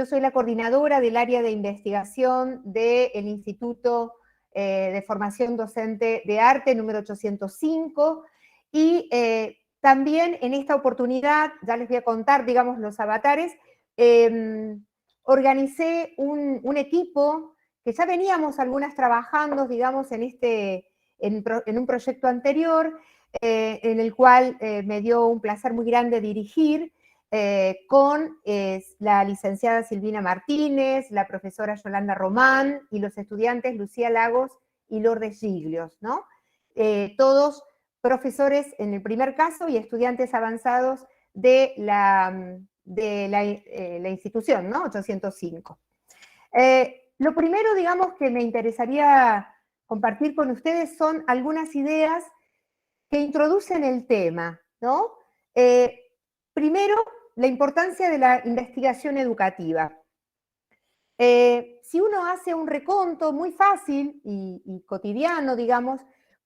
Yo soy la coordinadora del área de investigación del Instituto de Formación Docente de Arte número 805, y también en esta oportunidad, ya les voy a contar, digamos, los avatares, organicé un equipo que ya veníamos algunas trabajando, digamos, en un proyecto anterior, en el cual me dio un placer muy grande dirigir, con la licenciada Silvina Martínez, la profesora Yolanda Román y los estudiantes Lucía Lagos y Lourdes Giglios, ¿no? Todos profesores en el primer caso y estudiantes avanzados de la institución, ¿no? 805. Lo primero, digamos, que me interesaría compartir con ustedes son algunas ideas que introducen el tema, ¿no? Primero, la importancia de la investigación educativa. Si uno hace un reconto muy fácil y cotidiano, digamos,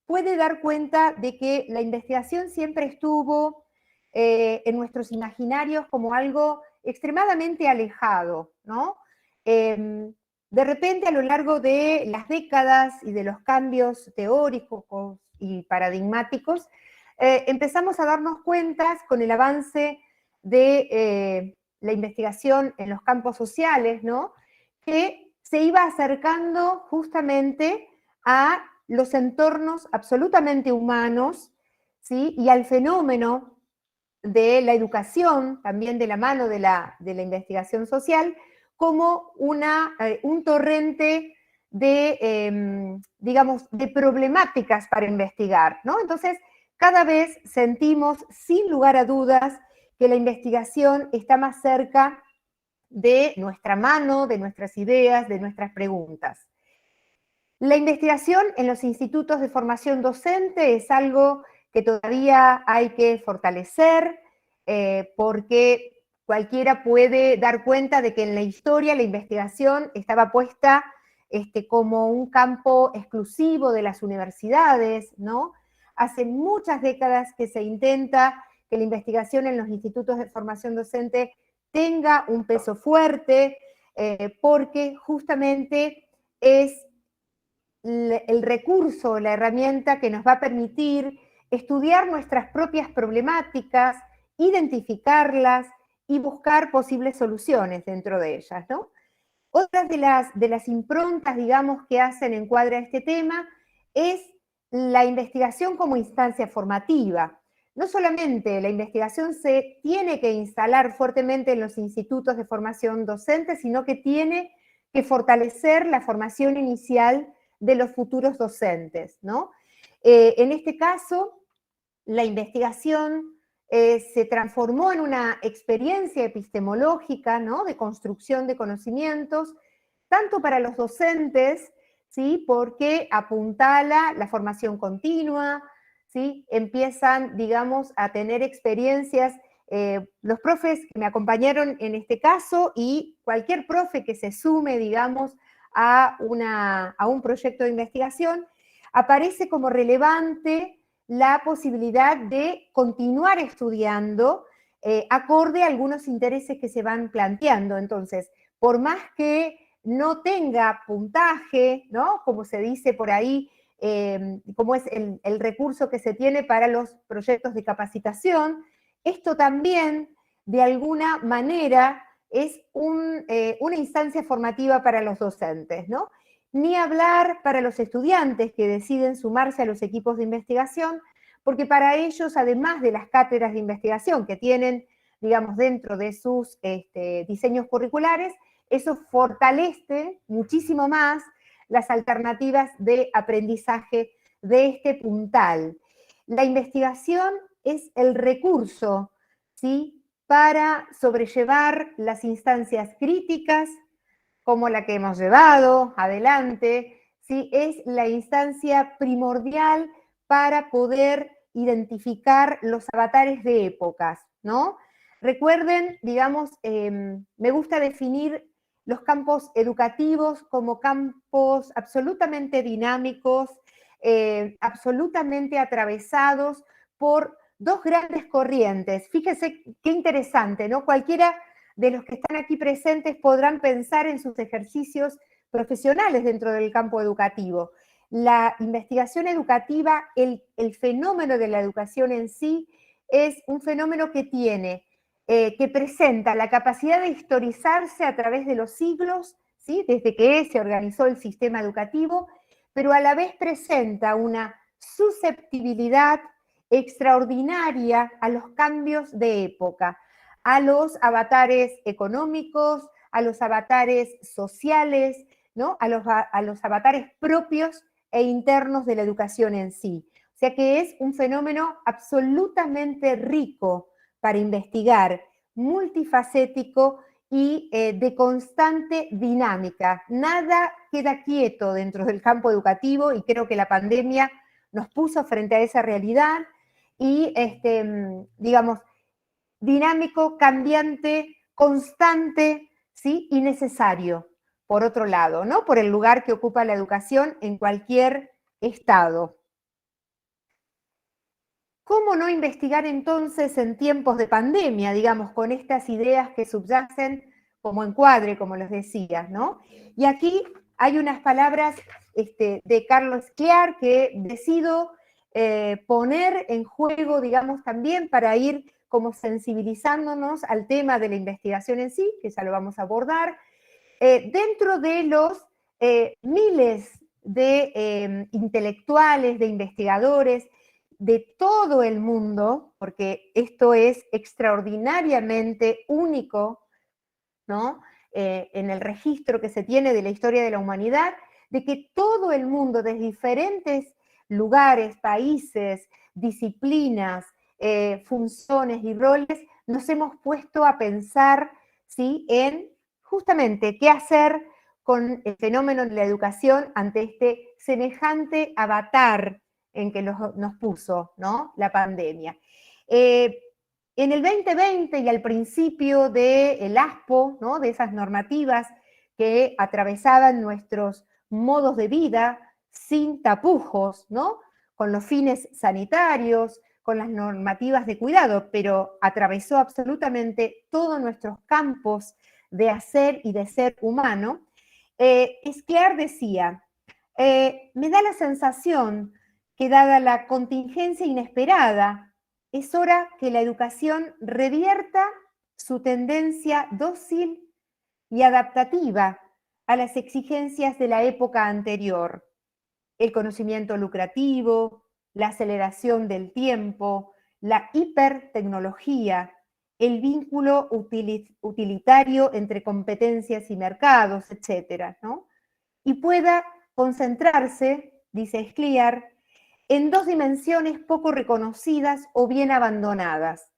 puede dar cuenta de que la investigación siempre estuvo en nuestros imaginarios como algo extremadamente alejado, ¿no? De repente, a lo largo de las décadas y de los cambios teóricos y paradigmáticos, empezamos a darnos cuenta con el avance de la investigación en los campos sociales, ¿no? Que se iba acercando justamente a los entornos absolutamente humanos, ¿sí? Y al fenómeno de la educación, también de la mano de la investigación social, como un torrente de, digamos, de problemáticas para investigar, ¿no? Entonces, cada vez sentimos, sin lugar a dudas, que la investigación está más cerca de nuestra mano, de nuestras ideas, de nuestras preguntas. La investigación en los institutos de formación docente es algo que todavía hay que fortalecer, porque cualquiera puede dar cuenta de que en la historia la investigación estaba puesta como un campo exclusivo de las universidades, ¿no? Hace muchas décadas que se intenta que la investigación en los institutos de formación docente tenga un peso fuerte, porque justamente es el recurso, la herramienta que nos va a permitir estudiar nuestras propias problemáticas, identificarlas y buscar posibles soluciones dentro de ellas, ¿no? Otras de las improntas, digamos, que hacen encuadre a este tema es la investigación como instancia formativa. No solamente la investigación se tiene que instalar fuertemente en los institutos de formación docente, sino que tiene que fortalecer la formación inicial de los futuros docentes, ¿no? En este caso, la investigación se transformó en una experiencia epistemológica, ¿no? De construcción de conocimientos, tanto para los docentes, ¿sí? Porque apuntala la formación continua, ¿sí? Empiezan, digamos, a tener experiencias, los profes que me acompañaron en este caso y cualquier profe que se sume, digamos, a un proyecto de investigación, aparece como relevante la posibilidad de continuar estudiando acorde a algunos intereses que se van planteando. Entonces, por más que no tenga puntaje, ¿no? Como se dice por ahí, como es el recurso que se tiene para los proyectos de capacitación, esto también, de alguna manera, es una instancia formativa para los docentes, ¿no? Ni hablar para los estudiantes que deciden sumarse a los equipos de investigación, porque para ellos, además de las cátedras de investigación que tienen, digamos, dentro de sus diseños curriculares, eso fortalece muchísimo más las alternativas de aprendizaje de este puntal. La investigación es el recurso, ¿sí?, para sobrellevar las instancias críticas, como la que hemos llevado adelante, ¿sí? Es la instancia primordial para poder identificar los avatares de épocas, ¿no? Recuerden, digamos, me gusta definir los campos educativos como campos absolutamente dinámicos, absolutamente atravesados por dos grandes corrientes. Fíjese qué interesante, ¿no? Cualquiera de los que están aquí presentes podrán pensar en sus ejercicios profesionales dentro del campo educativo. La investigación educativa, el fenómeno de la educación en sí, es un fenómeno que tiene, que presenta la capacidad de historizarse a través de los siglos, ¿sí? Desde que se organizó el sistema educativo, pero a la vez presenta una susceptibilidad extraordinaria a los cambios de época, a los avatares económicos, a los avatares sociales, ¿no? a los avatares propios e internos de la educación en sí. O sea que es un fenómeno absolutamente rico para investigar, multifacético y de constante dinámica. Nada queda quieto dentro del campo educativo y creo que la pandemia nos puso frente a esa realidad y, digamos, dinámico, cambiante, constante, ¿sí? Y necesario, por otro lado, ¿no? Por el lugar que ocupa la educación en cualquier estado. ¿Cómo no investigar entonces en tiempos de pandemia, digamos, con estas ideas que subyacen como encuadre, como les decía, ¿no? Y aquí hay unas palabras de Carlos Clear que decido poner en juego, digamos, también para ir como sensibilizándonos al tema de la investigación en sí, que ya lo vamos a abordar, dentro de los miles de intelectuales, de investigadores, de todo el mundo, porque esto es extraordinariamente único, ¿no? En el registro que se tiene de la historia de la humanidad, de que todo el mundo, de diferentes lugares, países, disciplinas, funciones y roles, nos hemos puesto a pensar, ¿sí?, en justamente qué hacer con el fenómeno de la educación ante este semejante avatar en que nos puso, ¿no?, la pandemia. En el 2020 y al principio del ASPO, ¿no?, de esas normativas que atravesaban nuestros modos de vida sin tapujos, ¿no?, con los fines sanitarios, con las normativas de cuidado, pero atravesó absolutamente todos nuestros campos de hacer y de ser humano. Escliar decía, me da la sensación que dada la contingencia inesperada, es hora que la educación revierta su tendencia dócil y adaptativa a las exigencias de la época anterior. El conocimiento lucrativo, la aceleración del tiempo, la hipertecnología, el vínculo utilitario entre competencias y mercados, etcétera, ¿no? Y pueda concentrarse, dice Escliar, en dos dimensiones poco reconocidas o bien abandonadas.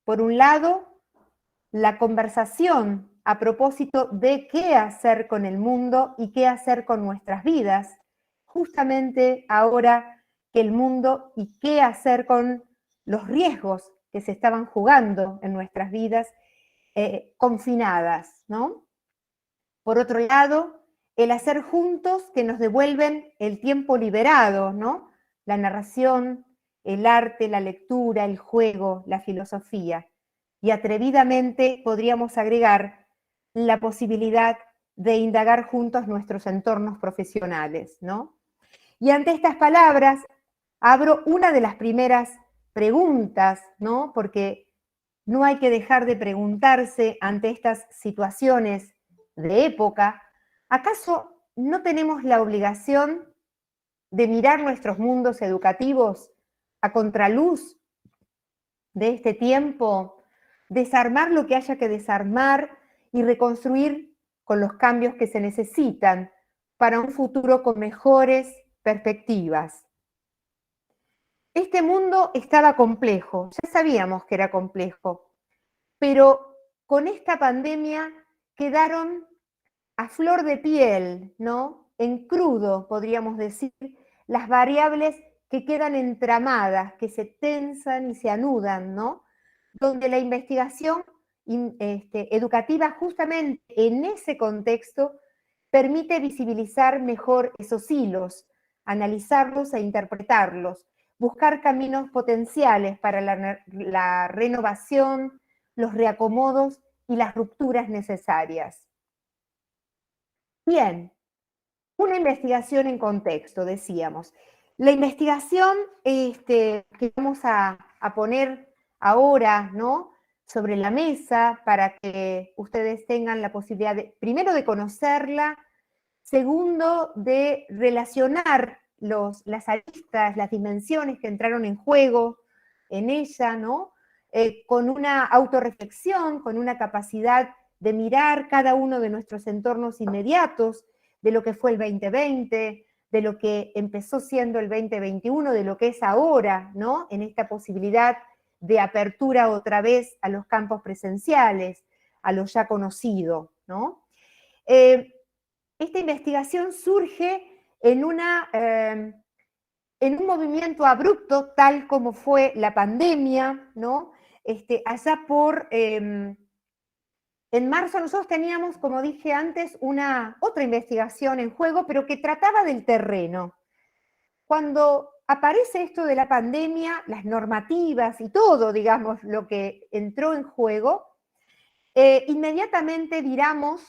Por un lado, la conversación a propósito de qué hacer con el mundo y qué hacer con nuestras vidas, justamente ahora que el mundo y qué hacer con los riesgos que se estaban jugando en nuestras vidas confinadas, ¿no? Por otro lado, el hacer juntos que nos devuelven el tiempo liberado, ¿no? La narración, el arte, la lectura, el juego, la filosofía. Y atrevidamente podríamos agregar la posibilidad de indagar juntos nuestros entornos profesionales, ¿no? Y ante estas palabras, abro una de las primeras preguntas, ¿no? Porque no hay que dejar de preguntarse ante estas situaciones de época, ¿acaso no tenemos la obligación de mirar nuestros mundos educativos a contraluz de este tiempo, desarmar lo que haya que desarmar y reconstruir con los cambios que se necesitan para un futuro con mejores perspectivas? Este mundo estaba complejo, ya sabíamos que era complejo, pero con esta pandemia quedaron a flor de piel, ¿no? En crudo, podríamos decir, las variables que quedan entramadas, que se tensan y se anudan, ¿no? Donde la investigación educativa justamente en ese contexto permite visibilizar mejor esos hilos, analizarlos e interpretarlos, buscar caminos potenciales para la renovación, los reacomodos y las rupturas necesarias. Bien, una investigación en contexto, decíamos. La investigación que vamos a poner ahora, ¿no?, sobre la mesa para que ustedes tengan la posibilidad, primero, de conocerla, segundo, de relacionar las aristas, las dimensiones que entraron en juego en ella, ¿no?, con una autorreflexión, con una capacidad de mirar cada uno de nuestros entornos inmediatos, de lo que fue el 2020, de lo que empezó siendo el 2021, de lo que es ahora, ¿no?, en esta posibilidad de apertura otra vez a los campos presenciales, a lo ya conocido, ¿no? Esta investigación surge en un movimiento abrupto, tal como fue la pandemia, ¿no? Allá en marzo nosotros teníamos, como dije antes, otra investigación en juego, pero que trataba del terreno. Cuando aparece esto de la pandemia, las normativas y todo, digamos, lo que entró en juego, inmediatamente viramos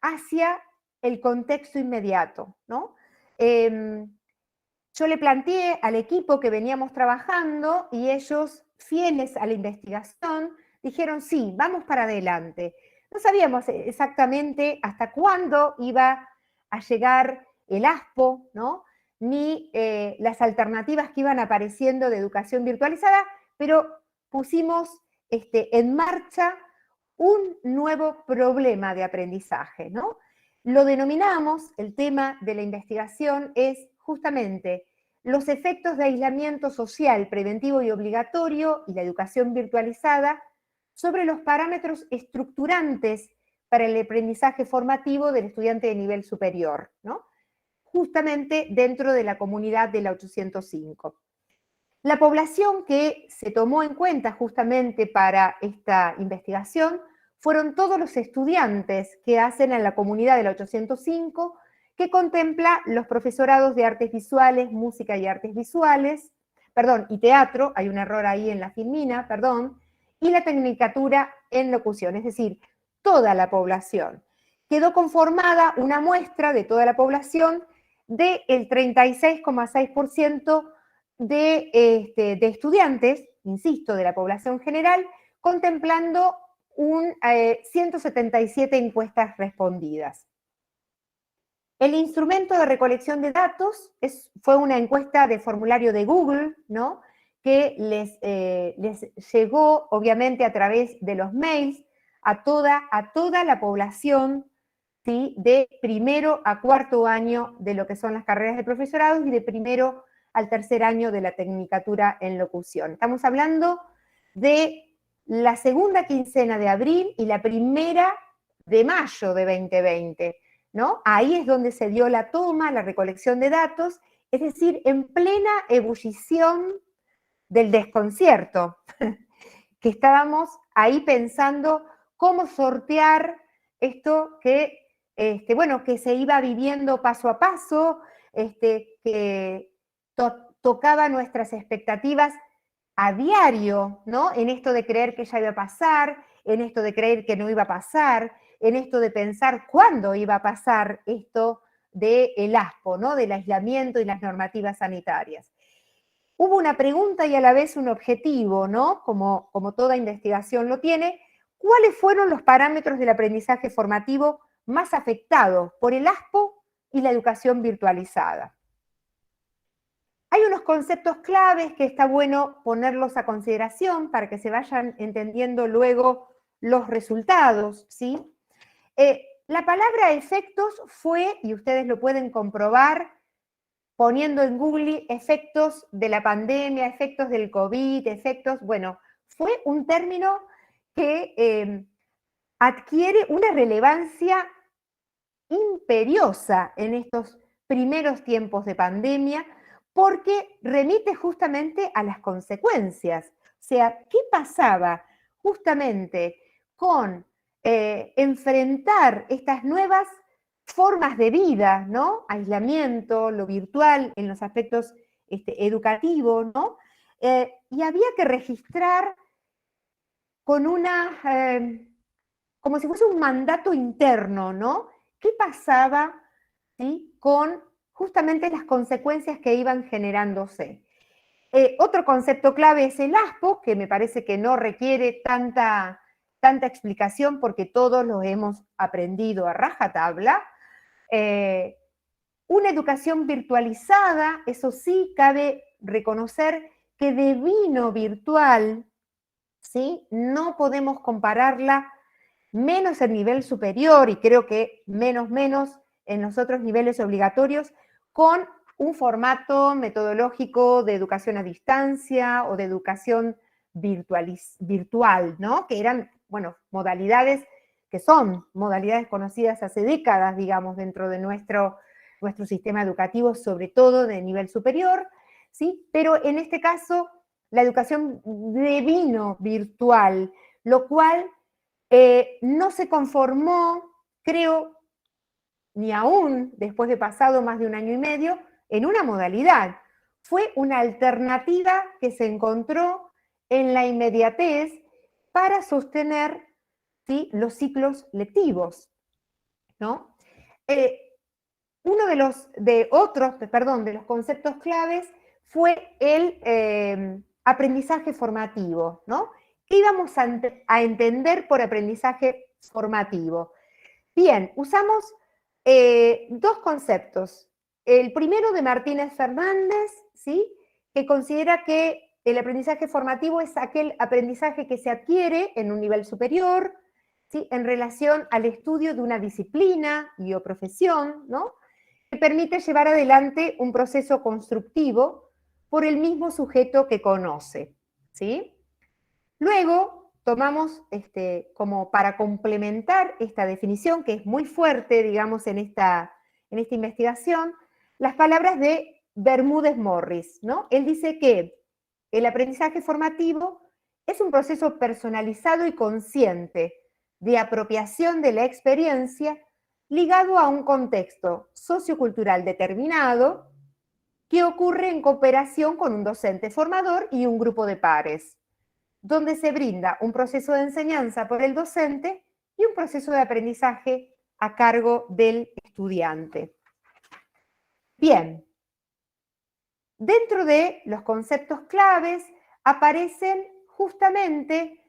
hacia el contexto inmediato, ¿no? Yo le planteé al equipo que veníamos trabajando y ellos, fieles a la investigación, dijeron, sí, vamos para adelante. No sabíamos exactamente hasta cuándo iba a llegar el ASPO, ¿no?, ni las alternativas que iban apareciendo de educación virtualizada, pero pusimos en marcha un nuevo problema de aprendizaje, ¿no? Lo denominamos, el tema de la investigación es justamente los efectos de aislamiento social preventivo y obligatorio y la educación virtualizada sobre los parámetros estructurantes para el aprendizaje formativo del estudiante de nivel superior, ¿no?, justamente dentro de la comunidad de la 805. La población que se tomó en cuenta justamente para esta investigación fueron todos los estudiantes que hacen en la comunidad de la 805, que contempla los profesorados de artes visuales, música y artes visuales, y teatro, hay un error ahí en la filmina, y la tecnicatura en locución, es decir, toda la población. Quedó conformada una muestra de toda la población del 36,6% de estudiantes, insisto, de la población general, contemplando 177 encuestas respondidas. El instrumento de recolección de datos fue una encuesta de formulario de Google, ¿no?, que les llegó, obviamente, a través de los mails a toda la población, ¿sí?, de primero a cuarto año de lo que son las carreras de profesorado y de primero al tercer año de la tecnicatura en locución. Estamos hablando de la segunda quincena de abril y la primera de mayo de 2020, ¿no? Ahí es donde se dio la toma, la recolección de datos, es decir, en plena ebullición del desconcierto, que estábamos ahí pensando cómo sortear esto que, que se iba viviendo paso a paso, que tocaba nuestras expectativas a diario, ¿no?, en esto de creer que ya iba a pasar, en esto de creer que no iba a pasar, en esto de pensar cuándo iba a pasar esto del ASPO, ¿no?, del aislamiento y las normativas sanitarias. Hubo una pregunta y a la vez un objetivo, ¿no?, como toda investigación lo tiene. ¿Cuáles fueron los parámetros del aprendizaje formativo más afectados por el ASPO y la educación virtualizada? Hay unos conceptos claves que está bueno ponerlos a consideración para que se vayan entendiendo luego los resultados, ¿sí? La palabra efectos fue, y ustedes lo pueden comprobar, poniendo en Google efectos de la pandemia, efectos del COVID, fue un término que adquiere una relevancia imperiosa en estos primeros tiempos de pandemia, porque remite justamente a las consecuencias. O sea, ¿qué pasaba justamente con enfrentar estas nuevas formas de vida, ¿no? Aislamiento, lo virtual en los aspectos educativos, ¿no? Y había que registrar con una como si fuese un mandato interno, ¿no? ¿Qué pasaba, ¿sí?, con justamente las consecuencias que iban generándose? Otro concepto clave es el ASPO, que me parece que no requiere tanta explicación porque todos lo hemos aprendido a rajatabla. Una educación virtualizada, eso sí, cabe reconocer que de vino virtual, ¿sí?, no podemos compararla menos en nivel superior y creo que menos en los otros niveles obligatorios con un formato metodológico de educación a distancia o de educación virtual, ¿no? Que eran, bueno, modalidades que son modalidades conocidas hace décadas, digamos, dentro de nuestro sistema educativo, sobre todo de nivel superior, ¿sí? Pero en este caso, la educación devino virtual, lo cual no se conformó, creo, ni aún después de pasado más de un año y medio, en una modalidad. Fue una alternativa que se encontró en la inmediatez para sostener, ¿sí?, los ciclos lectivos, ¿no? Uno de los conceptos claves fue el aprendizaje formativo, ¿no? ¿Qué íbamos a entender por aprendizaje formativo? Bien, usamos dos conceptos. El primero de Martínez Fernández, ¿sí?, que considera que el aprendizaje formativo es aquel aprendizaje que se adquiere en un nivel superior, ¿sí?, en relación al estudio de una disciplina y o profesión, ¿no?, que permite llevar adelante un proceso constructivo por el mismo sujeto que conoce, ¿sí? Luego tomamos, como para complementar esta definición, que es muy fuerte, digamos, en esta investigación, las palabras de Bermúdez Morris, ¿no? Él dice que el aprendizaje formativo es un proceso personalizado y consciente de apropiación de la experiencia ligado a un contexto sociocultural determinado que ocurre en cooperación con un docente formador y un grupo de pares, donde se brinda un proceso de enseñanza por el docente y un proceso de aprendizaje a cargo del estudiante. Bien, dentro de los conceptos claves aparecen justamente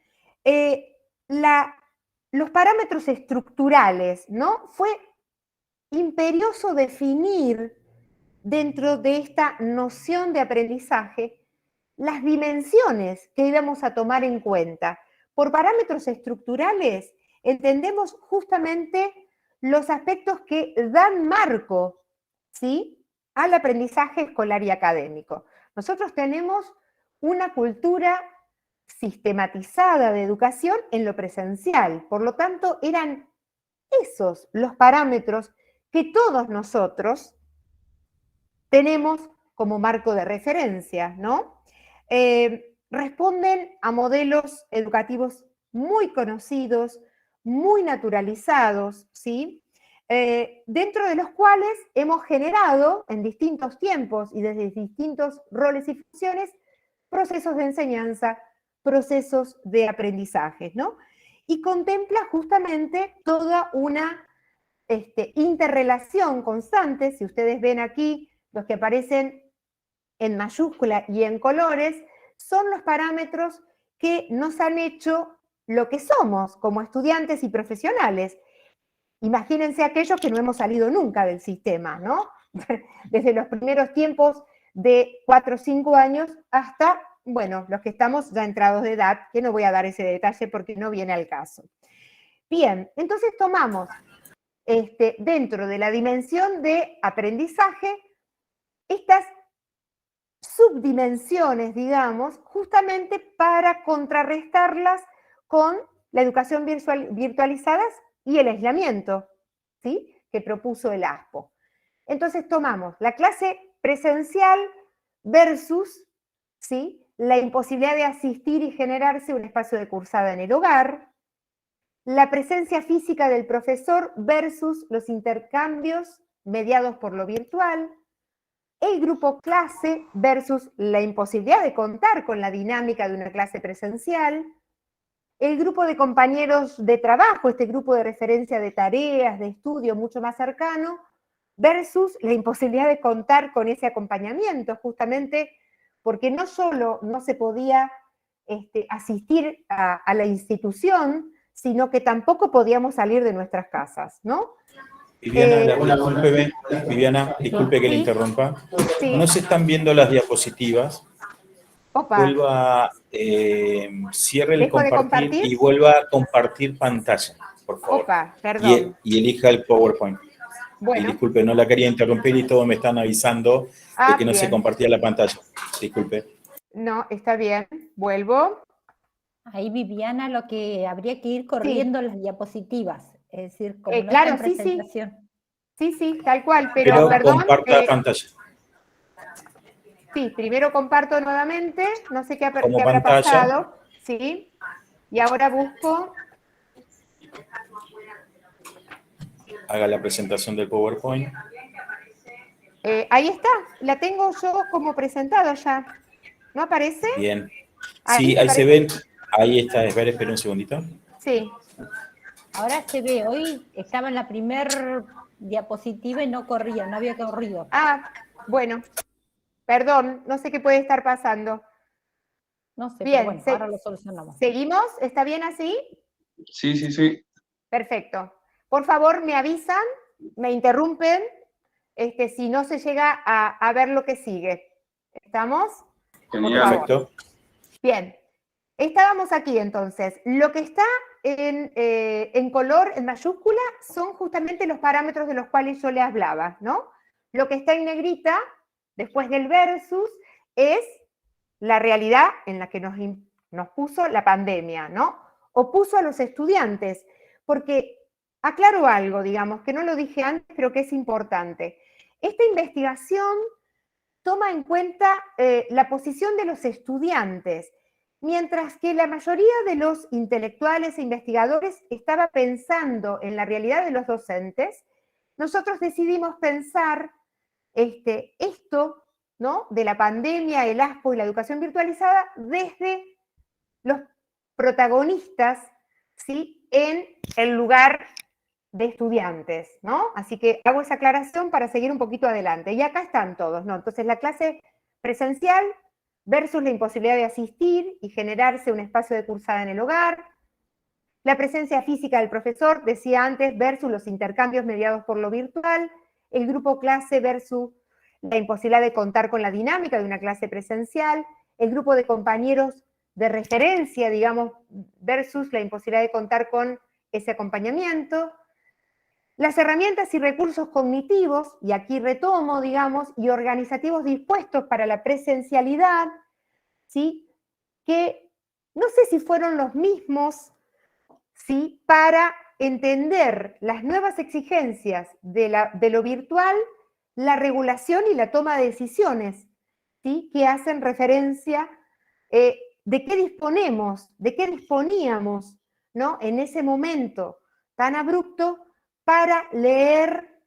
los parámetros estructurales, ¿no? Fue imperioso definir dentro de esta noción de aprendizaje las dimensiones que íbamos a tomar en cuenta. Por parámetros estructurales entendemos justamente los aspectos que dan marco, ¿sí?, al aprendizaje escolar y académico. Nosotros tenemos una cultura sistematizada de educación en lo presencial, por lo tanto eran esos los parámetros que todos nosotros tenemos como marco de referencia, ¿no? Responden a modelos educativos muy conocidos, muy naturalizados, ¿sí? Dentro de los cuales hemos generado en distintos tiempos y desde distintos roles y funciones procesos de enseñanza, procesos de aprendizaje, ¿no? Y contempla justamente toda una interrelación constante. Si ustedes ven aquí, los que aparecen en mayúscula y en colores, son los parámetros que nos han hecho lo que somos como estudiantes y profesionales. Imagínense aquellos que no hemos salido nunca del sistema, ¿no? Desde los primeros tiempos de 4 o 5 años hasta, bueno, los que estamos ya entrados de edad, que no voy a dar ese detalle porque no viene al caso. Bien, entonces tomamos dentro de la dimensión de aprendizaje estas subdimensiones, digamos, justamente para contrarrestarlas con la educación virtualizada y el aislamiento, ¿sí?, que propuso el ASPO. Entonces tomamos la clase presencial versus, ¿sí?, la imposibilidad de asistir y generarse un espacio de cursada en el hogar, la presencia física del profesor versus los intercambios mediados por lo virtual, el grupo clase versus la imposibilidad de contar con la dinámica de una clase presencial, el grupo de compañeros de trabajo, este grupo de referencia de tareas, de estudio mucho más cercano, versus la imposibilidad de contar con ese acompañamiento, justamente porque no solo no se podía asistir a la institución, sino que tampoco podíamos salir de nuestras casas, ¿no? Viviana, disculpe que le interrumpa. Sí. No se están viendo las diapositivas. Opa. Vuelva, cierre el compartir y vuelva a compartir pantalla, por favor. Opa, perdón. Y elija el PowerPoint. Bueno. Y disculpe, no la quería interrumpir y todos me están avisando de que no se compartía la pantalla. Disculpe. No, está bien. Vuelvo. Ahí, Viviana, lo que habría que ir corriendo las diapositivas. Es decir, como no claro, está en presentación. Sí, tal cual. Pero perdón. Comparta pantalla. Sí, primero comparto nuevamente. No sé qué Como habrá pantalla. pasado. Sí. Y ahora busco. Haga la presentación del PowerPoint. Ahí está. La tengo yo como presentado ya. ¿No aparece? Bien. Sí, ahí se ven. Ahí está. Espera un segundito. Sí. Ahora se ve. Hoy estaba en la primera diapositiva y no corría, no había corrido. Ah, bueno. Perdón, no sé qué puede estar pasando. No sé, bien, pero bueno, ahora lo solucionamos. ¿Seguimos? ¿Está bien así? Sí. Perfecto. Por favor, me avisan, me interrumpen, si no se llega a ver lo que sigue. ¿Estamos? Perfecto. Bien. Estábamos aquí entonces. Lo que está en color, en mayúscula, son justamente los parámetros de los cuales yo le hablaba, ¿no? Lo que está en negrita, después del versus, es la realidad en la que nos puso la pandemia, ¿no? O puso a los estudiantes, porque aclaro algo, digamos, que no lo dije antes, pero que es importante. Esta investigación toma en cuenta la posición de los estudiantes, mientras que la mayoría de los intelectuales e investigadores estaba pensando en la realidad de los docentes. Nosotros decidimos pensar esto, ¿no?, de la pandemia, el ASPO y la educación virtualizada desde los protagonistas, ¿sí?, en el lugar de estudiantes, ¿no? Así que hago esa aclaración para seguir un poquito adelante. Y acá están todos, ¿no? Entonces la clase presencial versus la imposibilidad de asistir y generarse un espacio de cursada en el hogar, la presencia física del profesor, decía antes, versus los intercambios mediados por lo virtual, el grupo clase versus la imposibilidad de contar con la dinámica de una clase presencial, el grupo de compañeros de referencia, digamos, versus la imposibilidad de contar con ese acompañamiento, las herramientas y recursos cognitivos, y aquí retomo, digamos, y organizativos dispuestos para la presencialidad, ¿sí?, que no sé si fueron los mismos, ¿sí?, para entender las nuevas exigencias de lo virtual, la regulación y la toma de decisiones, ¿sí?, que hacen referencia de qué disponemos, de qué disponíamos, ¿no?, en ese momento tan abrupto para leer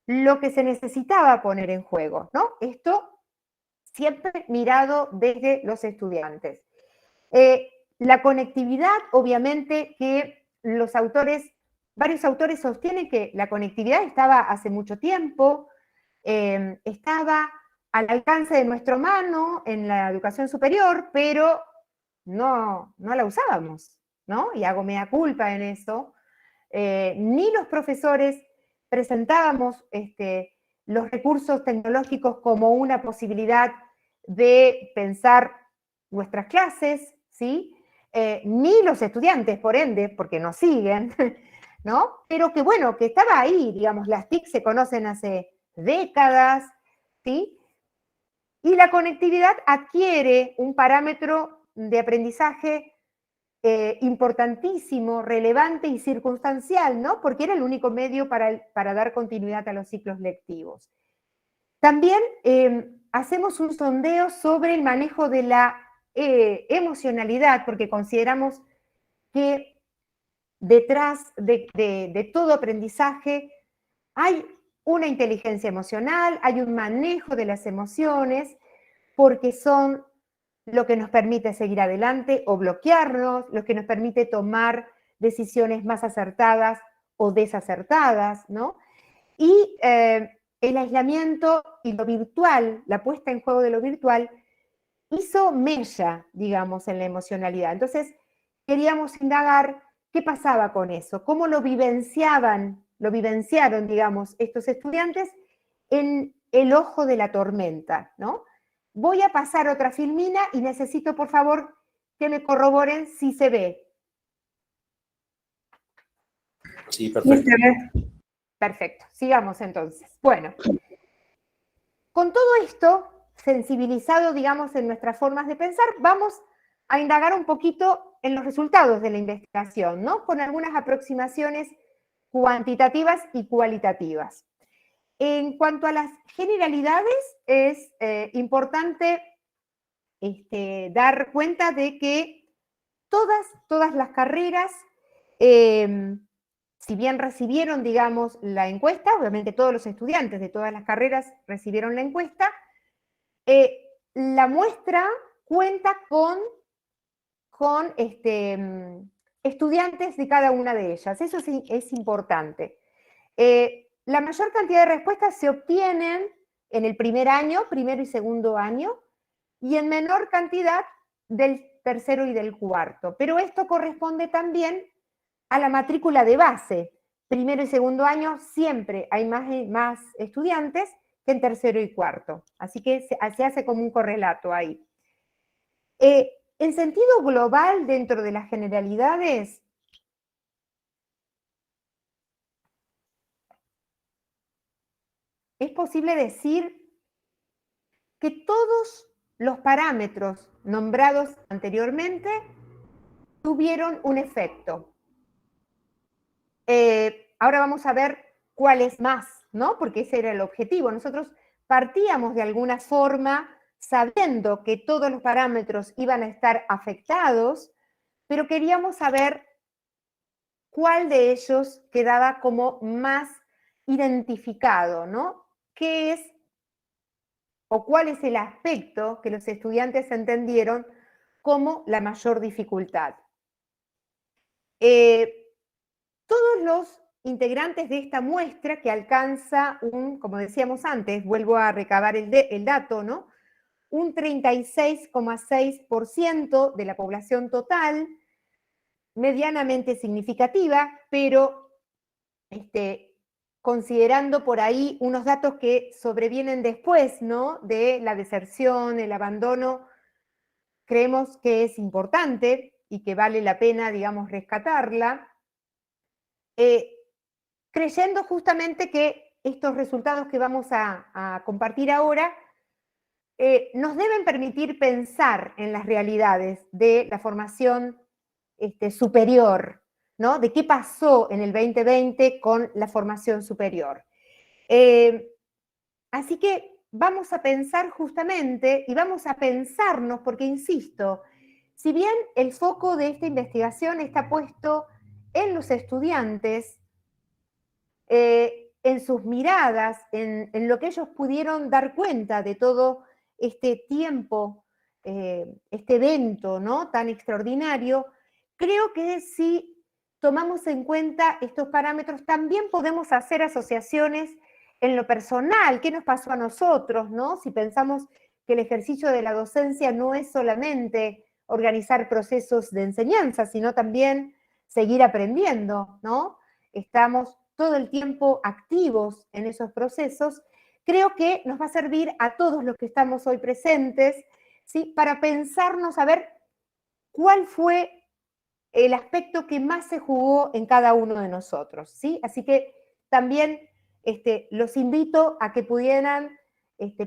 lo que se necesitaba poner en juego, ¿no? Esto siempre mirado desde los estudiantes. La conectividad, obviamente que varios autores sostienen que la conectividad estaba hace mucho tiempo, estaba al alcance de nuestra mano en la educación superior, pero no la usábamos, ¿no? Y hago mea culpa en eso. Ni los profesores presentábamos los recursos tecnológicos como una posibilidad de pensar nuestras clases, ¿sí? Ni los estudiantes, por ende, porque nos siguen, ¿no? Pero que bueno, que estaba ahí, digamos, las TIC se conocen hace décadas, ¿sí? Y la conectividad adquiere un parámetro de aprendizaje importantísimo, relevante y circunstancial, ¿no? Porque era el único medio para dar continuidad a los ciclos lectivos. También hacemos un sondeo sobre el manejo de la emocionalidad, porque consideramos que detrás de todo aprendizaje hay una inteligencia emocional, hay un manejo de las emociones, porque son lo que nos permite seguir adelante o bloquearnos, lo que nos permite tomar decisiones más acertadas o desacertadas, ¿no? Y el aislamiento y lo virtual, la puesta en juego de lo virtual, hizo mella, digamos, en la emocionalidad. Entonces, queríamos indagar qué pasaba con eso, cómo lo vivenciaron, digamos, estos estudiantes en el ojo de la tormenta, ¿no? Voy a pasar otra filmina y necesito, por favor, que me corroboren si se ve. Sí, perfecto. Perfecto, sigamos entonces. Bueno, con todo esto, sensibilizado, digamos, en nuestras formas de pensar, vamos a indagar un poquito en los resultados de la investigación, ¿no? Con algunas aproximaciones cuantitativas y cualitativas. En cuanto a las generalidades, es importante dar cuenta de que todas las carreras, si bien recibieron, digamos, la encuesta, obviamente todos los estudiantes de todas las carreras recibieron la encuesta, la muestra cuenta con estudiantes de cada una de ellas. Eso sí es importante. La mayor cantidad de respuestas se obtienen en el primer año, primero y segundo año, y en menor cantidad del tercero y del cuarto. Pero esto corresponde también a la matrícula de base. Primero y segundo año siempre hay más estudiantes que en tercero y cuarto. Así que se hace como un correlato ahí. En sentido global, dentro de las generalidades, es posible decir que todos los parámetros nombrados anteriormente tuvieron un efecto. Ahora vamos a ver cuál es más, ¿no? Porque ese era el objetivo. Nosotros partíamos de alguna forma sabiendo que todos los parámetros iban a estar afectados, pero queríamos saber cuál de ellos quedaba como más identificado, ¿no? ¿Qué es o cuál es el aspecto que los estudiantes entendieron como la mayor dificultad? Todos los integrantes de esta muestra, que alcanza como decíamos antes, vuelvo a recabar el dato, ¿no? Un 36,6% de la población total, medianamente significativa, pero considerando por ahí unos datos que sobrevienen después, ¿no? De la deserción, el abandono, creemos que es importante y que vale la pena, digamos, rescatarla, creyendo justamente que estos resultados que vamos a compartir ahora nos deben permitir pensar en las realidades de la formación superior, ¿no? De qué pasó en el 2020 con la formación superior. Así que vamos a pensar justamente, y vamos a pensarnos, porque insisto, si bien el foco de esta investigación está puesto en los estudiantes, en sus miradas, en lo que ellos pudieron dar cuenta de todo este tiempo, este evento, ¿no? Tan extraordinario, creo que si tomamos en cuenta estos parámetros, también podemos hacer asociaciones en lo personal. ¿Qué nos pasó a nosotros, no? Si pensamos que el ejercicio de la docencia no es solamente organizar procesos de enseñanza, sino también seguir aprendiendo, ¿no? Estamos todo el tiempo activos en esos procesos. Creo que nos va a servir a todos los que estamos hoy presentes, ¿sí? Para pensarnos a ver cuál fue el aspecto que más se jugó en cada uno de nosotros, ¿sí? Así que también los invito a que pudieran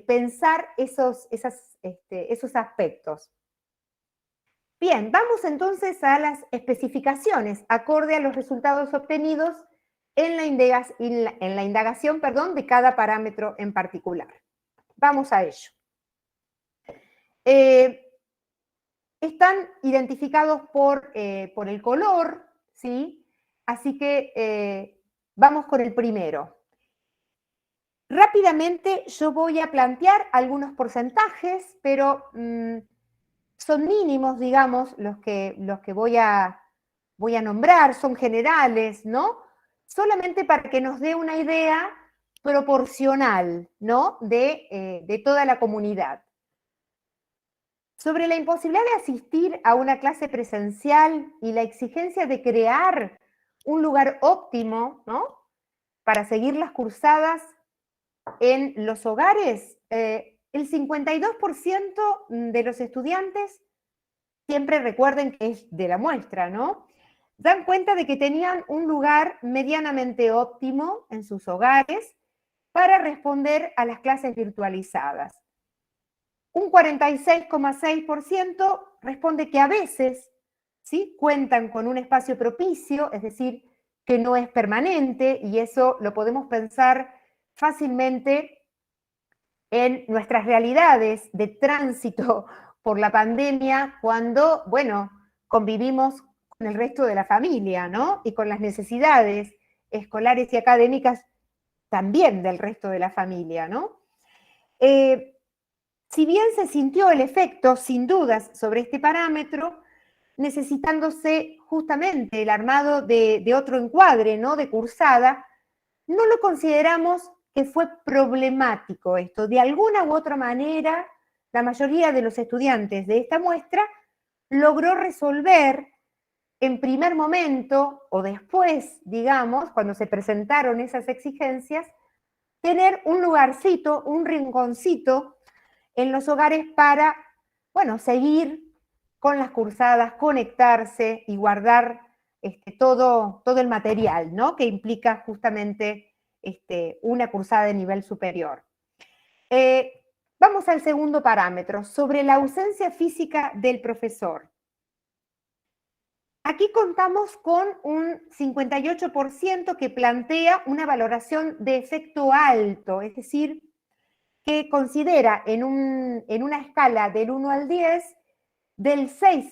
pensar esos aspectos. Bien, vamos entonces a las especificaciones, acorde a los resultados obtenidos en la indagación, de cada parámetro en particular. Vamos a ello. Están identificados por el color, ¿sí? Así que vamos con el primero. Rápidamente yo voy a plantear algunos porcentajes, pero son mínimos, digamos, los que voy a nombrar, son generales, ¿no? Solamente para que nos dé una idea proporcional, ¿no? De toda la comunidad. Sobre la imposibilidad de asistir a una clase presencial y la exigencia de crear un lugar óptimo, ¿no? Para seguir las cursadas en los hogares, el 52% de los estudiantes, siempre recuerden que es de la muestra, ¿no? Dan cuenta de que tenían un lugar medianamente óptimo en sus hogares para responder a las clases virtualizadas. Un 46,6% responde que a veces, ¿sí?, cuentan con un espacio propicio, es decir, que no es permanente, y eso lo podemos pensar fácilmente en nuestras realidades de tránsito por la pandemia, cuando, bueno, convivimos con el resto de la familia, ¿no? Y con las necesidades escolares y académicas también del resto de la familia, ¿no? Si bien se sintió el efecto, sin dudas, sobre este parámetro, necesitándose justamente el armado de otro encuadre, ¿no?, de cursada, no lo consideramos que fue problemático esto. De alguna u otra manera, la mayoría de los estudiantes de esta muestra logró resolver en primer momento o después, digamos, cuando se presentaron esas exigencias, tener un lugarcito, un rinconcito en los hogares para, bueno, seguir con las cursadas, conectarse y guardar todo el material, ¿no?, que implica justamente una cursada de nivel superior. Vamos al segundo parámetro, sobre la ausencia física del profesor. Aquí contamos con un 58% que plantea una valoración de efecto alto, es decir, que considera en una escala del 1 al 10, del 6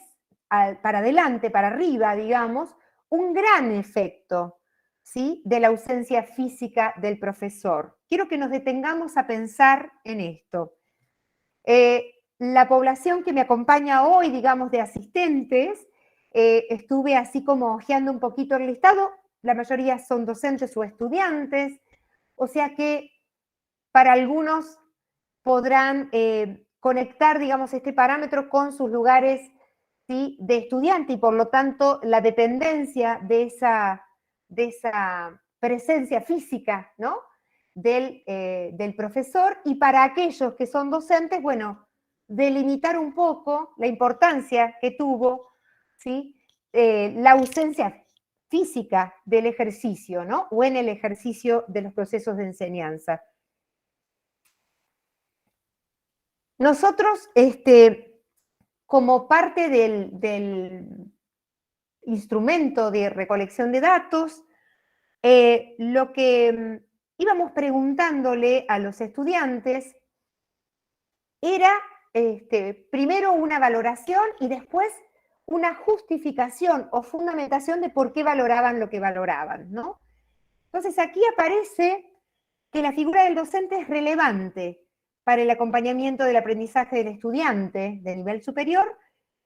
para adelante, para arriba, digamos, un gran efecto, ¿sí?, de la ausencia física del profesor. Quiero que nos detengamos a pensar en esto. La población que me acompaña hoy, digamos, de asistentes, estuve así como hojeando un poquito el listado, la mayoría son docentes o estudiantes, o sea que para algunos podrán conectar, digamos, este parámetro con sus lugares, ¿sí?, de estudiante, y por lo tanto la dependencia de esa presencia física, ¿no?, del profesor, y para aquellos que son docentes, bueno, delimitar un poco la importancia que tuvo, ¿sí?, la ausencia física del ejercicio, ¿no?, o en el ejercicio de los procesos de enseñanza. Nosotros, como parte del instrumento de recolección de datos, lo que íbamos preguntándole a los estudiantes era primero una valoración y después una justificación o fundamentación de por qué valoraban lo que valoraban, ¿no? Entonces aquí aparece que la figura del docente es relevante para el acompañamiento del aprendizaje del estudiante de nivel superior,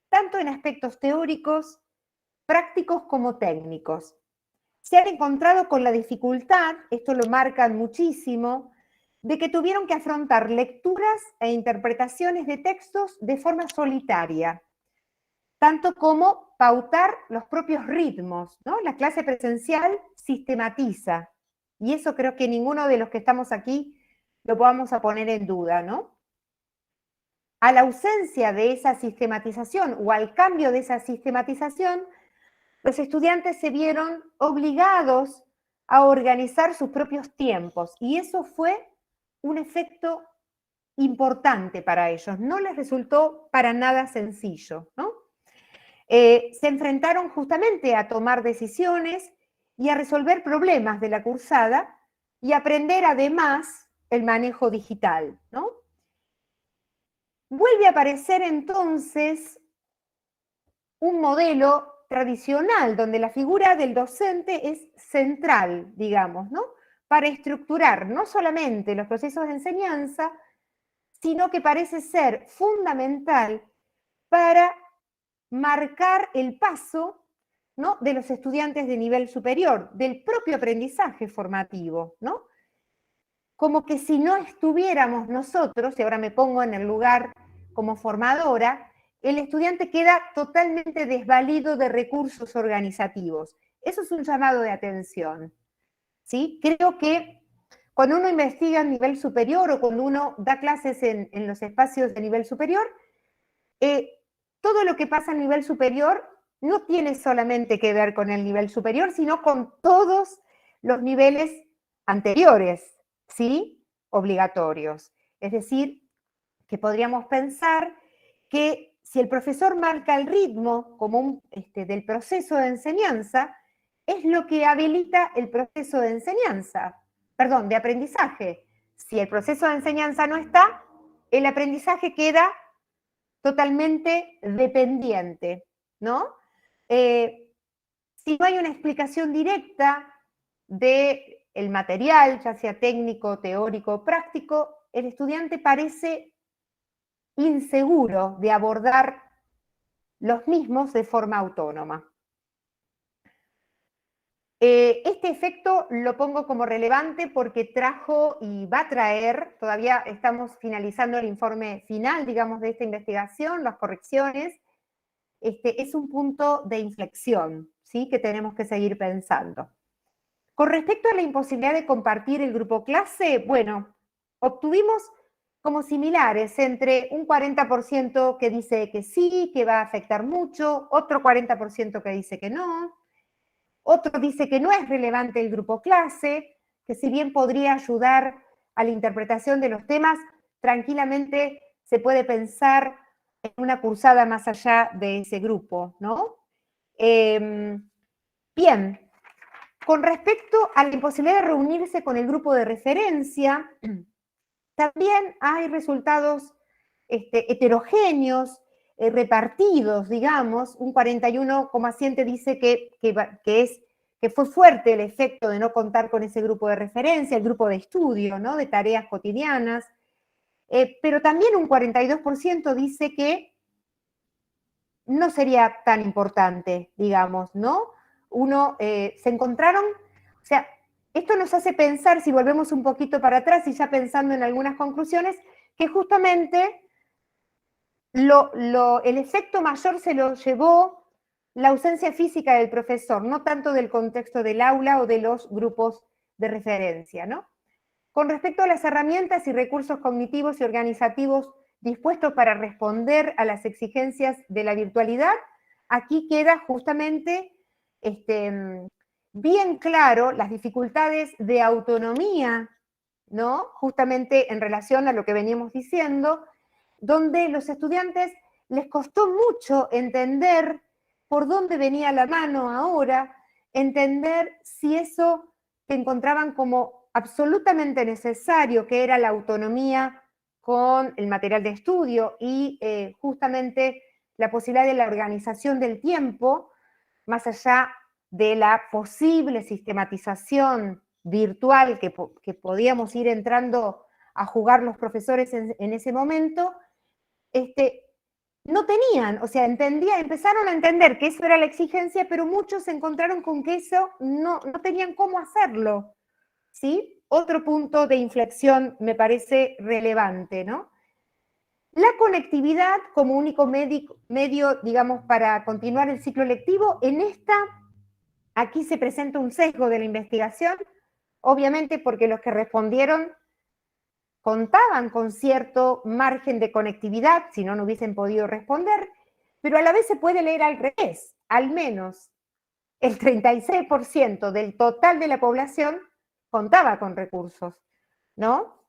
tanto en aspectos teóricos, prácticos como técnicos. Se han encontrado con la dificultad, esto lo marcan muchísimo, de que tuvieron que afrontar lecturas e interpretaciones de textos de forma solitaria, tanto como pautar los propios ritmos, ¿no? La clase presencial sistematiza, y eso creo que ninguno de los que estamos aquí lo vamos a poner en duda, ¿no? A la ausencia de esa sistematización o al cambio de esa sistematización, los estudiantes se vieron obligados a organizar sus propios tiempos, y eso fue un efecto importante para ellos. No les resultó para nada sencillo, ¿no? Se enfrentaron justamente a tomar decisiones y a resolver problemas de la cursada y aprender además el manejo digital, ¿no? Vuelve a aparecer entonces un modelo tradicional donde la figura del docente es central, digamos, ¿no?, para estructurar no solamente los procesos de enseñanza, sino que parece ser fundamental para marcar el paso, ¿no?, de los estudiantes de nivel superior, del propio aprendizaje formativo, ¿no? Como que si no estuviéramos nosotros, y ahora me pongo en el lugar como formadora, el estudiante queda totalmente desvalido de recursos organizativos. Eso es un llamado de atención, ¿sí? Creo que cuando uno investiga a nivel superior o cuando uno da clases en los espacios de nivel superior, todo lo que pasa a nivel superior no tiene solamente que ver con el nivel superior, sino con todos los niveles anteriores, ¿sí?, obligatorios. Es decir, que podríamos pensar que si el profesor marca el ritmo como del proceso de enseñanza, es lo que habilita el proceso de enseñanza, perdón, de aprendizaje. Si el proceso de enseñanza no está, el aprendizaje queda totalmente dependiente, ¿no? Si no hay una explicación directa del material, ya sea técnico, teórico o práctico, el estudiante parece inseguro de abordar los mismos de forma autónoma. Este efecto lo pongo como relevante porque trajo y va a traer, todavía estamos finalizando el informe final, digamos, de esta investigación, las correcciones, es un punto de inflexión, ¿sí?, que tenemos que seguir pensando. Con respecto a la imposibilidad de compartir el grupo clase, bueno, obtuvimos como similares entre un 40% que dice que sí, que va a afectar mucho, otro 40% que dice que no, otro dice que no es relevante el grupo clase, que si bien podría ayudar a la interpretación de los temas, tranquilamente se puede pensar en una cursada más allá de ese grupo, ¿no? Bien, con respecto a la imposibilidad de reunirse con el grupo de referencia, también hay resultados heterogéneos, repartidos, digamos. Un 41,7 dice que fue fuerte el efecto de no contar con ese grupo de referencia, el grupo de estudio, ¿no?, de tareas cotidianas. Pero también un 42% dice que no sería tan importante, digamos, ¿no? Se encontraron, o sea, esto nos hace pensar, si volvemos un poquito para atrás y ya pensando en algunas conclusiones, que justamente el efecto mayor se lo llevó la ausencia física del profesor, no tanto del contexto del aula o de los grupos de referencia, ¿no? Con respecto a las herramientas y recursos cognitivos y organizativos dispuestos para responder a las exigencias de la virtualidad, aquí queda justamente bien claro las dificultades de autonomía, ¿no?, justamente en relación a lo que veníamos diciendo, donde los estudiantes les costó mucho entender por dónde venía la mano ahora, entender si eso que encontraban como absolutamente necesario, que era la autonomía con el material de estudio y justamente la posibilidad de la organización del tiempo, más allá de la posible sistematización virtual que podíamos ir entrando a jugar los profesores en ese momento, no tenían, o sea, empezaron a entender que eso era la exigencia, pero muchos se encontraron con que eso no tenían cómo hacerlo, ¿sí? Otro punto de inflexión me parece relevante, ¿no? La conectividad como único medio, digamos, para continuar el ciclo lectivo, aquí se presenta un sesgo de la investigación, obviamente porque los que respondieron contaban con cierto margen de conectividad, si no, no hubiesen podido responder, pero a la vez se puede leer al revés, al menos el 36% del total de la población contaba con recursos, ¿no?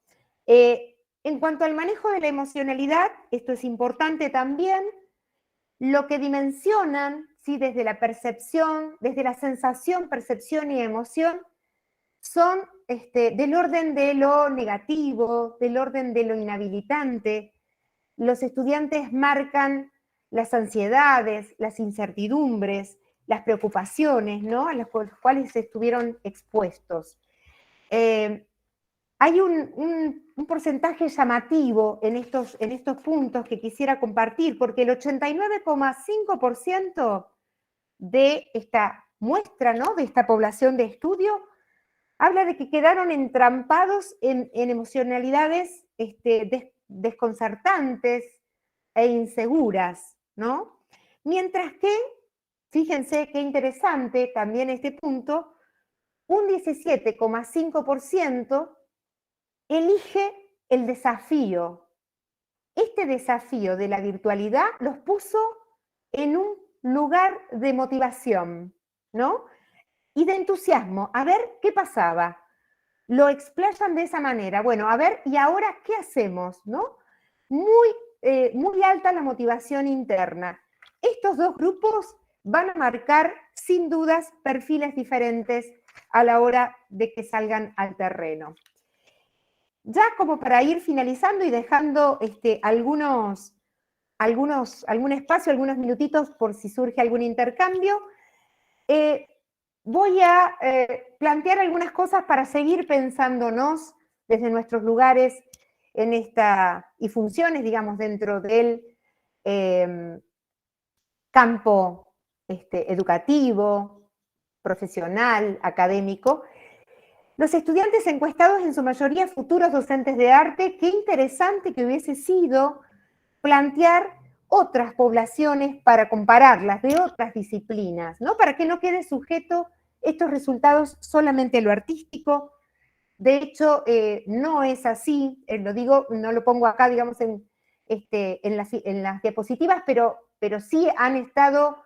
En cuanto al manejo de la emocionalidad, esto es importante también, lo que dimensionan, ¿sí?, desde la percepción, desde la sensación, percepción y emoción, son del orden de lo negativo, del orden de lo inhabilitante. Los estudiantes marcan las ansiedades, las incertidumbres, las preocupaciones, ¿no?, a las cuales estuvieron expuestos. hay un porcentaje llamativo en estos puntos que quisiera compartir, porque el 89,5% de esta muestra, ¿no?, de esta población de estudio, habla de que quedaron entrampados en emocionalidades desconcertantes e inseguras, ¿no? Mientras que, fíjense qué interesante también este punto, un 17,5% elige el desafío. Este desafío de la virtualidad los puso en un lugar de motivación, ¿no? Y de entusiasmo, a ver qué pasaba. Lo explayan de esa manera. Bueno, a ver, ¿y ahora qué hacemos? ¿No? Muy alta la motivación interna. Estos dos grupos van a marcar, sin dudas, perfiles diferentes a la hora de que salgan al terreno. Ya como para ir finalizando y dejando algún espacio, algunos minutitos por si surge algún intercambio, voy a plantear algunas cosas para seguir pensándonos desde nuestros lugares en y funciones, digamos, dentro del campo educativo, profesional, académico. Los estudiantes encuestados, en su mayoría futuros docentes de arte, qué interesante que hubiese sido plantear otras poblaciones para compararlas, de otras disciplinas, ¿no? Para que no quede sujeto estos resultados solamente a lo artístico. De hecho, no es así, lo digo, no lo pongo acá, digamos, en las diapositivas, pero sí han estado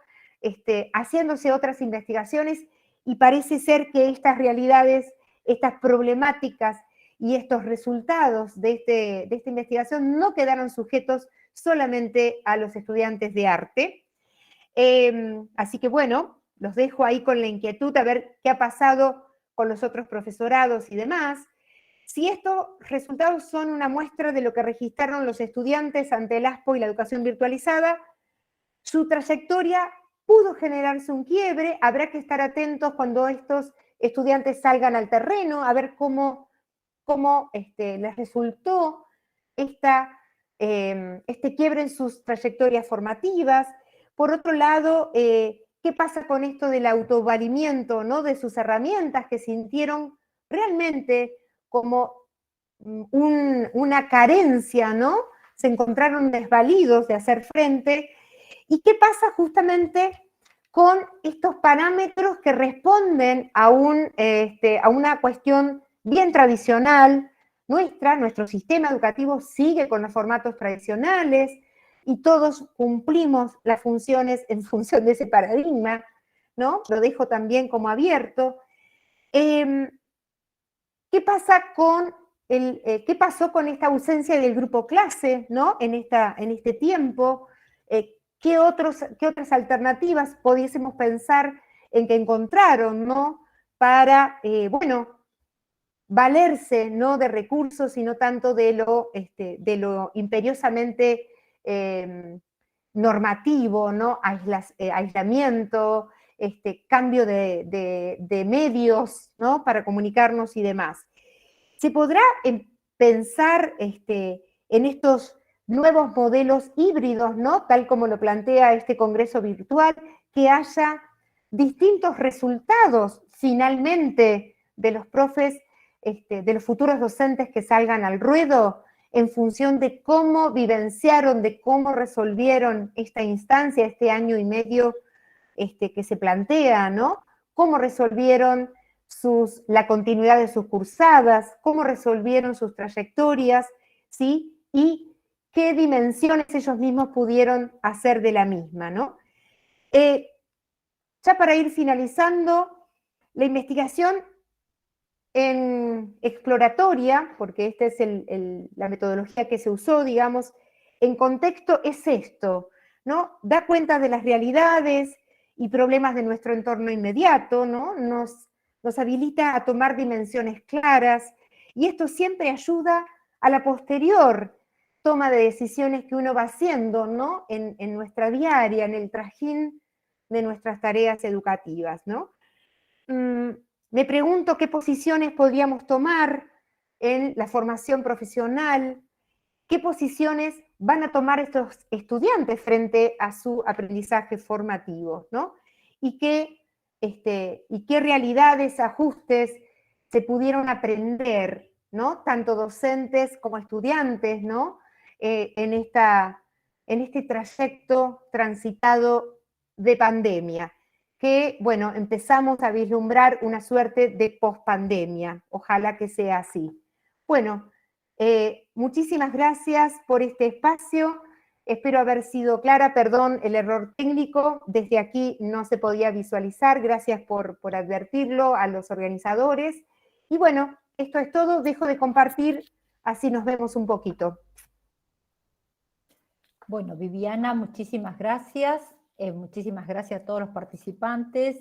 haciéndose otras investigaciones y parece ser que estas realidades, estas problemáticas y estos resultados de esta investigación no quedaron sujetos solamente a los estudiantes de arte. Así que bueno, los dejo ahí con la inquietud a ver qué ha pasado con los otros profesorados y demás. Si estos resultados son una muestra de lo que registraron los estudiantes ante el ASPO y la educación virtualizada, su trayectoria pudo generarse un quiebre, habrá que estar atentos cuando estos estudiantes salgan al terreno, a ver cómo les resultó este quiebre en sus trayectorias formativas. Por otro lado, ¿qué pasa con esto del autovalimiento, ¿no?, de sus herramientas, que sintieron realmente como una carencia, ¿no? Se encontraron desvalidos de hacer frente. ¿Y qué pasa justamente con estos parámetros que responden a una cuestión bien tradicional nuestra? Nuestro sistema educativo sigue con los formatos tradicionales y todos cumplimos las funciones en función de ese paradigma, ¿no? Lo dejo también como abierto. ¿Qué pasó con esta ausencia del grupo clase, ¿no?, en este tiempo? ¿Qué otras alternativas pudiésemos pensar en que encontraron, ¿no?, para, valerse, no de recursos, sino tanto de lo imperiosamente normativo, ¿no?, aislamiento, cambio de medios, ¿no?, para comunicarnos y demás. ¿Se podrá pensar en estos nuevos modelos híbridos, ¿no?, tal como lo plantea este congreso virtual, que haya distintos resultados finalmente de los profes, de los futuros docentes que salgan al ruedo en función de cómo vivenciaron, de cómo resolvieron esta instancia, este año y medio que se plantea, ¿no? Cómo resolvieron la continuidad de sus cursadas, cómo resolvieron sus trayectorias, ¿sí? Y qué dimensiones ellos mismos pudieron hacer de la misma, ¿no? Ya para ir finalizando, la investigación en exploratoria, porque esta es la metodología que se usó, digamos, en contexto es esto, ¿no? Da cuenta de las realidades y problemas de nuestro entorno inmediato, ¿no? Nos habilita a tomar dimensiones claras, y esto siempre ayuda a la posterior toma de decisiones que uno va haciendo, ¿no?, en nuestra diaria, en el trajín de nuestras tareas educativas, ¿no? Me pregunto qué posiciones podríamos tomar en la formación profesional, qué posiciones van a tomar estos estudiantes frente a su aprendizaje formativo, ¿no? Y qué realidades, ajustes se pudieron aprender, ¿no? Tanto docentes como estudiantes, ¿no? En este trayecto transitado de pandemia, que, bueno, empezamos a vislumbrar una suerte de pospandemia. Ojalá que sea así. Bueno, muchísimas gracias por este espacio. Espero haber sido clara, perdón el error técnico, desde aquí no se podía visualizar, gracias por advertirlo a los organizadores. Y bueno, esto es todo, dejo de compartir, así nos vemos un poquito. Bueno, Viviana, muchísimas gracias a todos los participantes.